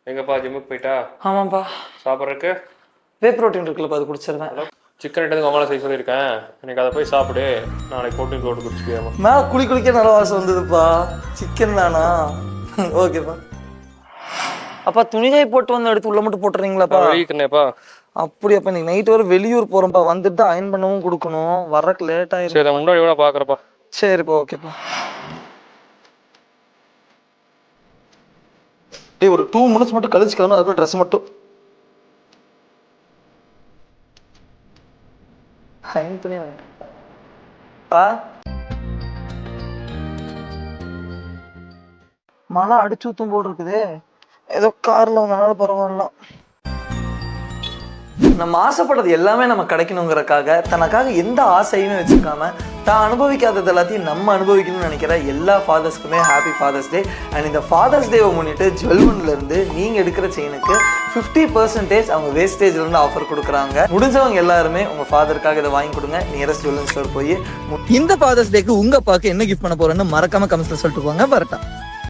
எங்கப்பா ஜிம்முக்கு போயிட்டா? ஆமாப்பா. சாப்பிட்றதுக்கு வே ப்ரோட்டீன் இருக்குல்லப்பா, அது குடிச்சிருவேன். சிக்கன் எடுத்து உங்களால் செய்ய சொல்லியிருக்கேன். இன்னைக்கு அதை போய் சாப்பிடு. நாளைக்கு ப்ரோட்டீன் போட்டு குடிச்சிக்கியாமா. மேலே குளிக்க நல்ல வாசம் வந்ததுப்பா. சிக்கன் தானா? ஓகேப்பா. அப்பா துணிகாய் போட்டு வந்து எடுத்து உள்ள மட்டும் போட்டுறீங்களாப்பா? வெளியிருக்கேன்ப்பா. அப்படியாப்பா, இன்னைக்கு நைட் வரை வெளியூர் போகிறோம்ப்பா. வந்துட்டு அயன் பண்ணவும் கொடுக்கணும், வர்றக்கு லேட் ஆயிரும். சரி, முன்னாடி கூட பார்க்குறப்பா. சரிப்பா, ஓகேப்பா. டேய், ஒரு 2 மினிட்ஸ் மட்டும் கழிச்சுக்கணும். அதுக்குள்ள ட்ரெஸ் மட்டும் அயன் பண்ணி பா. மழை அடிச்சு ஊத்தும் போல் இருக்குது. ஏதோ கார்ல வந்தனால பரவாயில்ல. நம்ம ஆசைப்படுறது எல்லாமே நம்ம கிடைக்கணுங்கிறக்காக தனக்காக எந்த ஆசையுமே வச்சுக்காம தான் அனுபவிக்காதது எல்லாத்தையும் நம்ம அனுபவிக்கணும்னு நினைக்கிற எல்லா ஃபாதர்ஸ்க்குமே ஹாப்பி ஃபாதர்ஸ் டே. அண்ட் இந்த ஃபாதர்ஸ் டேவை முன்னிட்டு ஜுவல்மன்லேருந்து நீங்கள் எடுக்கிற செயினுக்கு 50% அவங்க வேஸ்டேஜ்லேருந்து ஆஃபர் கொடுக்குறாங்க. முடிஞ்சவங்க எல்லாருமே உங்கள் ஃபாதருக்காக இதை வாங்கி கொடுங்க. நியரஸ்ட் ஜுவல்லரி ஸ்டோர் போய் இந்த ஃபாதர்ஸ் டேக்கு உங்கள் அப்பாவுக்கு என்ன கிஃப்ட் பண்ண போகிறேன்னு மறக்காம கமெண்ட்ஸில் சொல்லிட்டு போங்க. வரட்டா.